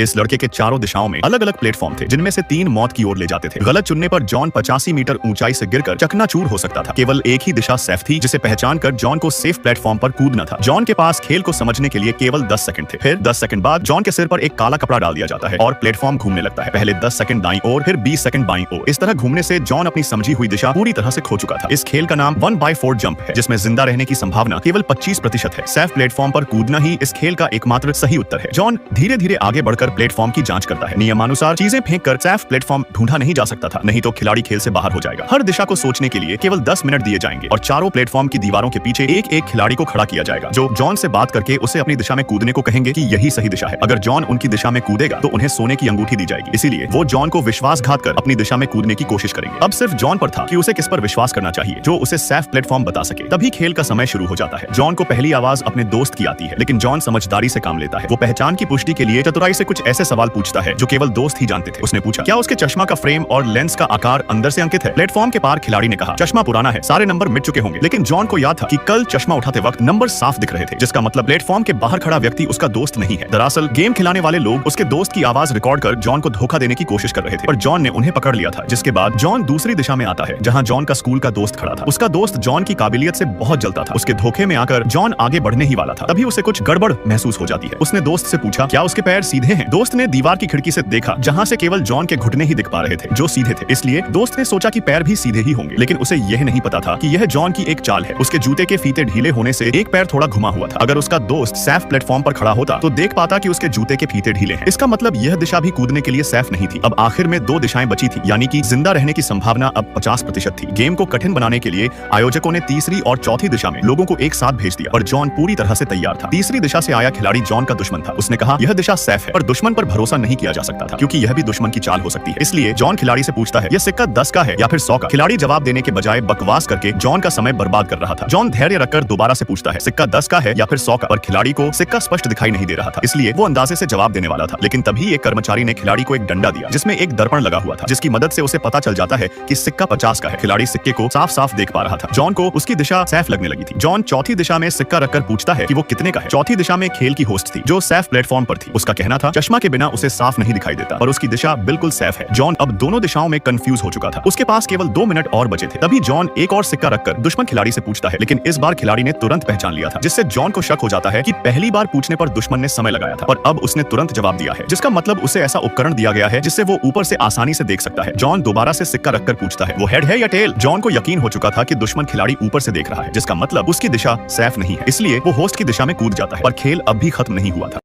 इस लड़के के चारों दिशाओं में अलग अलग प्लेटफॉर्म थे, जिनमें से 3 मौत की ओर ले जाते थे। गलत चुनने पर जॉन 85 मीटर ऊंचाई से गिरकर चकनाचूर हो सकता था। केवल एक ही दिशा सेफ थी, जिसे पहचान कर जॉन को सेफ प्लेटफॉर्म पर कूदना था। जॉन के पास खेल को समझने के लिए केवल 10 सेकंड थे। फिर 10 सेकंड बाद जॉन के सिर पर एक काला कपड़ा डाल दिया जाता है और प्लेटफॉर्म घूमने लगता है। पहले 10 सेकंड दाईं ओर, फिर 20 सेकंड बाईं ओर। इस तरह घूमने से जॉन अपनी समझी हुई दिशा पूरी तरह से खो चुका था। इस खेल का नाम 1/4 जंप है, जिसमें जिंदा रहने की संभावना केवल 25% है। सेफ प्लेटफॉर्म पर कूदना ही इस खेल का एकमात्र सही उत्तर है। जॉन धीरे धीरे आगे बढ़कर प्लेटफॉर्म की जांच करता है। नियमानुसार चीजें फेंक कर सेफ प्लेटफॉर्म ढूंढा नहीं जा सकता था, नहीं तो खिलाड़ी खेल से बाहर हो जाएगा। हर दिशा को सोचने के लिए केवल 10 मिनट दिए जाएंगे और चारों प्लेटफॉर्म की दीवारों के पीछे एक एक खिलाड़ी को खड़ा किया जाएगा, जो जॉन से बात करके उसे अपनी दिशा में कूदने को कहेंगे कि यही सही दिशा है। अगर जॉन उनकी दिशा में कूदेगा तो उन्हें सोने की अंगूठी दी जाएगी। इसीलिए वो जॉन को विश्वासघात कर अपनी दिशा में कूदने की कोशिश करेंगे। अब सिर्फ जॉन पर था कि उसे किस पर विश्वास करना चाहिए, जो उसे सेफ प्लेटफॉर्म बता सके। तभी खेल का समय शुरू हो जाता है। जॉन को पहली आवाज अपने दोस्त की आती है, लेकिन जॉन समझदारी से काम लेता है। वो पहचान की पुष्टि के लिए चतुराई से कुछ ऐसे सवाल पूछता है जो केवल दोस्त ही जानते थे। उसने पूछा, क्या उसके चश्मा का फ्रेम और लेंस का आकार अंदर से अंकित है? प्लेटफॉर्म के पार खिलाड़ी ने कहा, चश्मा पुराना है, सारे नंबर मिट चुके होंगे। लेकिन जॉन को याद था कि कल चश्मा उठाते वक्त नंबर साफ दिख रहे थे, जिसका मतलब प्लेटफॉर्म के बाहर खड़ा व्यक्ति उसका दोस्त नहीं है। दरअसल गेम खिलाने वाले लोग उसके दोस्त की आवाज रिकॉर्ड कर जॉन को धोखा देने की कोशिश कर रहे थे, पर जॉन ने उन्हें पकड़ लिया था। जिसके बाद जॉन दूसरी दिशा में आता है, जहां जॉन का स्कूल का दोस्त खड़ा था। उसका दोस्त जॉन की काबिलियत से बहुत जलता था। उसके धोखे में आकर जॉन आगे बढ़ने ही वाला था, तभी उसे कुछ गड़बड़ महसूस हो जाती है। उसने दोस्त से पूछा, क्या उसके पैर सीधे हैं? दोस्त ने दीवार की खिड़की से देखा, जहां से केवल जॉन के घुटने ही दिख पा रहे थे, जो सीधे थे। इसलिए दोस्त ने सोचा कि पैर भी सीधे ही होंगे, लेकिन उसे यह नहीं पता था कि यह जॉन की एक चाल है। उसके जूते के फीते ढीले होने से एक पैर थोड़ा घुमा हुआ था। अगर उसका दोस्त सेफ प्लेटफॉर्म पर खड़ा होता तो देख पाता कि उसके जूते के फीते ढीले हैं। इसका मतलब यह दिशा भी कूदने के लिए सेफ नहीं थी। अब आखिर में 2 दिशाएं बची थी, यानी कि जिंदा रहने की संभावना अब 50% थी। गेम को कठिन बनाने के लिए आयोजकों ने तीसरी और चौथी दिशा में लोगों को एक साथ भेज दिया और जॉन पूरी तरह से तैयार था। तीसरी दिशा से आया खिलाड़ी जॉन का दुश्मन था। उसने कहा, यह दिशा सेफ है, पर दुश्मन पर भरोसा नहीं किया जा सकता था, क्योंकि यह भी दुश्मन की चाल हो सकती है। इसलिए जॉन खिलाड़ी से पूछता है, यह सिक्का 10 का है या फिर 100 का? खिलाड़ी जवाब देने के बजाय बकवास करके जॉन का समय बर्बाद कर रहा था। जॉन धैर्य रखकर दोबारा से पूछता है, सिक्का 10 का है या फिर 100 का? पर खिलाड़ी को सिक्का स्पष्ट दिखाई नहीं दे रहा था, इसलिए वो अंदाजे से जवाब देने वाला था। लेकिन तभी एक कर्मचारी ने खिलाड़ी को एक डंडा दिया, जिसमें एक दर्पण लगा हुआ था, जिसकी मदद से उसे पता चल जाता है कि सिक्का 50 का है। खिलाड़ी सिक्के को साफ साफ देख पा रहा था। जॉन को उसकी दिशा सेफ लगने लगी थी। जॉन चौथी दिशा में सिक्का रखकर पूछता है कि वो कितने का है। चौथी दिशा में खेल की होस्ट थी, जो सेफ प्लेटफॉर्म पर थी। उसका कहना था, चश्मा के बिना उसे साफ नहीं दिखाई देता, पर उसकी दिशा बिल्कुल सेफ है। जॉन अब दोनों दिशाओं में कंफ्यूज हो चुका था। उसके पास केवल 2 मिनट और बचे थे। तभी जॉन एक और सिक्का रखकर दुश्मन खिलाड़ी से पूछता है, लेकिन इस बार खिलाड़ी ने तुरंत पहचान लिया था, जिससे जॉन को शक हो जाता है कि पहली बार पूछने पर दुश्मन ने समय लगाया था और अब उसने तुरंत जवाब दिया है, जिसका मतलब उसे ऐसा उपकरण दिया गया है जिससे वो ऊपर से आसानी से देख सकता है। जॉन दोबारा से सिक्का रखकर पूछता है, वो हेड है या टेल? जॉन को यकीन हो चुका था कि दुश्मन खिलाड़ी ऊपर से देख रहा है, जिसका मतलब उसकी दिशा सेफ नहीं है। इसलिए वो होस्ट की दिशा में कूद जाता है, पर खेल अब भी खत्म नहीं हुआ था।